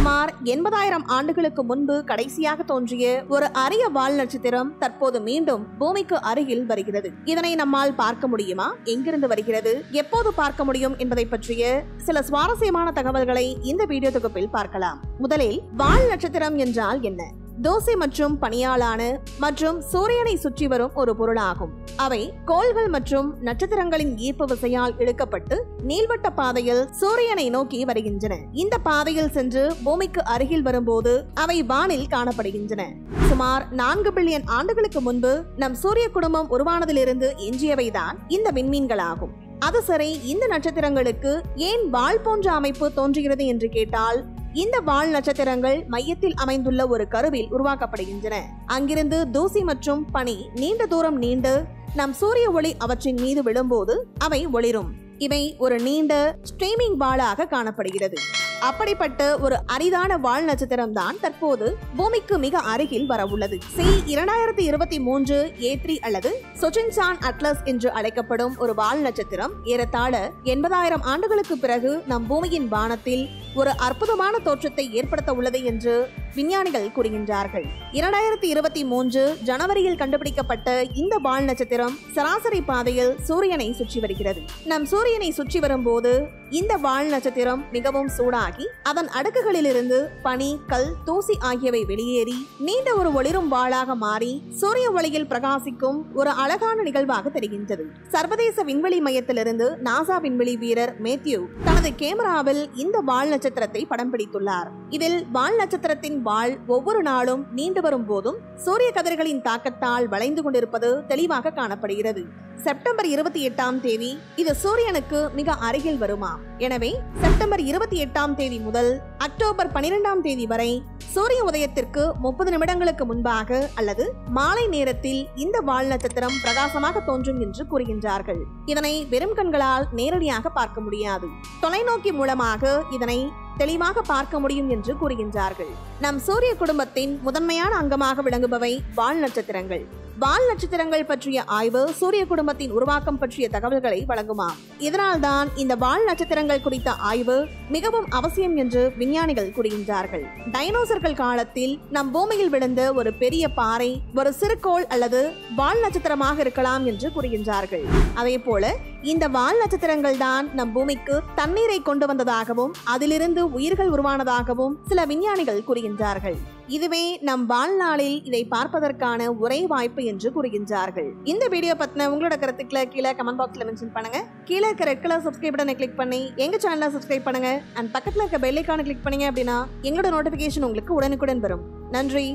சுமார் 80,000 ஆண்டுகளுக்கு முன்பு கடைசியாக தோன்றிய ஒரு அரிய வால் நட்சத்திரம் தற்போது மீண்டும் பூமிக்கு அருகில் வருகிறது. இதனை நம்மால் பார்க்க முடியுமா? எங்கிருந்து வருகிறது? எப்போது பார்க்க முடியும் என்பதை பற்றிய சில சுவாரஸ்யமான தகவல்களை இந்த வீடியோ தொகுப்பில் பார்க்கலாம். முதலில் வால் நட்சத்திரம் என்றால் என்ன? தூசி மற்றும் பனியாலான மற்றும் சூரியனை சுற்றி வரும் ஒரு பொருளாகும். அவை கோள்கள் மற்றும் நட்சத்திரங்களின் ஈர்ப்பு விசையால் இழுக்கப்பட்டு நீள்வட்ட பாதையில் சூரியனை நோக்கி வருகின்றன. இந்த பாதையில் சென்று பூமிக்கு அருகில் வரும்போது அவை வானில் காணப்படுகின்றன. சுமார் 4 பில்லியன் ஆண்டுகளுக்கு முன்பு நம் சூரிய குடும்பம் உருவானதிலிருந்து எஞ்சியவைதான் இந்த விண்மீன்களாகும். அது சரி, இந்த நட்சத்திரங்களுக்கு ஏன் வால் போன்ற அமைப்பு தோன்றுகிறது என்று கேட்டால், இந்த வால் நட்சத்திரங்கள் மையத்தில் அமைந்துள்ள ஒரு கருவில் உருவாக்கப்படுகின்றன. அங்கிருந்து தூசி மற்றும் பனி நீண்ட தூரம் நீண்டு நம் சூரிய ஒளி அவற்றின் மீது விழும்போது அவை ஒளிரும். இவை ஒரு நீண்ட ஸ்ட்ரீமிங் வாளாக காணப்படுகிறது. அப்படிப்பட்ட ஒரு அரிதான வால் நட்சத்திரம் தான் தற்போது பூமிக்கு மிக அருகில் வரவுள்ளது. C2023 A3 அல்லது சொச்சின்சான் அட்லஸ் என்று அழைக்கப்படும் ஒரு வால் நட்சத்திரம் ஏறத்தாழ 80,000 ஆண்டுகளுக்கு பிறகு நம் பூமியின் வானத்தில் ஒரு அற்புதமான தோற்றத்தை ஏற்படுத்த உள்ளது என்று விஞ்ஞானிகள் கூறுகின்றார்கள். 2023 ஜனவரியில் கண்டுபிடிக்கப்பட்ட இந்த வால் நட்சத்திரம் சராசரி பாதையில் சூரியனை சுற்றி வருகிறது. நம் சூரியனை சுற்றி வரும்போது இந்த வால் நட்சத்திரம் மிகவும் சூடாகி அதன் அடுக்குகளிலிருந்து பனி, கல், தூசி ஆகியவை வெளியேறி நீண்ட ஒரு ஒளிரும் வாளாக மாறி சூரிய ஒளியில் பிரகாசிக்கும் ஒரு அழகான நிகழ்வாக தெரிகின்றது. சர்வதேச விண்வெளி மையத்திலிருந்து நாசா விண்வெளி வீரர் மேத்யூ தனது கேமராவில் இந்த வால் நட்சத்திரத்தை படம் பிடித்துள்ளார். இதில் வால் நட்சத்திரத்தின் வால் ஒவ்வொரு நாளும் நீண்டு வரும் போதும் சூரிய கதிர்களின் தாக்கத்தால் வளைந்து கொண்டிருப்பது தெளிவாக காணப்படுகிறது. செப்டம்பர் 28ஆம் தேதி இது சூரியனுக்கு மிக அருகில் வருமா? எனவே செப்டம்பர் 28ஆம் தேதி முதல் அக்டோபர் 12ஆம் தேதி வரை சூரிய உதயத்திற்கு 30 நிமிடங்களுக்கு முன்பாக அல்லது மாலை நேரத்தில் இந்த வால் நட்சத்திரம் பிரகாசமாக தோன்றும் என்று கூறுகின்றார்கள். இதனை வெறும் கண்களால் நேரடியாக பார்க்க முடியாது. தொலைநோக்கி மூலமாக இதனை தெளிவாக பார்க்க முடியும் என்று கூறுகின்றார்கள். நம் சூரிய குடும்பத்தின் முதன்மையான அங்கமாக விளங்குபவை வால் நட்சத்திரங்கள். வால் நட்சத்திரங்கள் பற்றிய ஆய்வு சூரிய குடும்பத்தின் உருவாக்கம் பற்றிய தகவல்களை வழங்குமாம். இதனால்தான் இந்த வால் நட்சத்திரங்கள் குறித்த ஆய்வு மிகவும் அவசியம் என்று விஞ்ஞானிகள் கூறுகின்றார்கள். டைனோசர்கள் காலத்தில் நம் பூமியில் விழுந்த ஒரு பெரிய பாறை ஒரு சிறுகோள் அல்லது வால் நட்சத்திரமாக இருக்கலாம் என்று கூறுகின்றார்கள். அதே போல இந்த வால் நட்சத்திரங்கள் தான் நம் பூமிக்கு தண்ணீரை கொண்டு வந்ததாகவும் அதிலிருந்து உயிர்கள் உருவானதாகவும் சில விஞ்ஞானிகள் கூறுகின்றார்கள். இதுவே நம் வாழ்நாளில் இதை பார்ப்பதற்கான ஒரே வாய்ப்பு என்று கூறுகின்றார்கள். இந்த வீடியோ பத்தின உங்களோட கருத்துக்களை கீழே கமெண்ட் பாக்ஸ்ல மென்ஷன் பண்ணுங்க. கீழே இருக்க ரெட் கலர் சப்ஸ்கிரைப் பட்டனை கிளிக் பண்ணி எங்க சேனலை சப்ஸ்கிரைப் பண்ணுங்க. அண்ட் பக்கத்துல இருக்க பெல் ஐகானை கிளிக் பண்ணீங்க அப்படின்னா எங்களோட நோட்டிபிகேஷன் உங்களுக்கு உடனுக்குடன் வரும். நன்றி.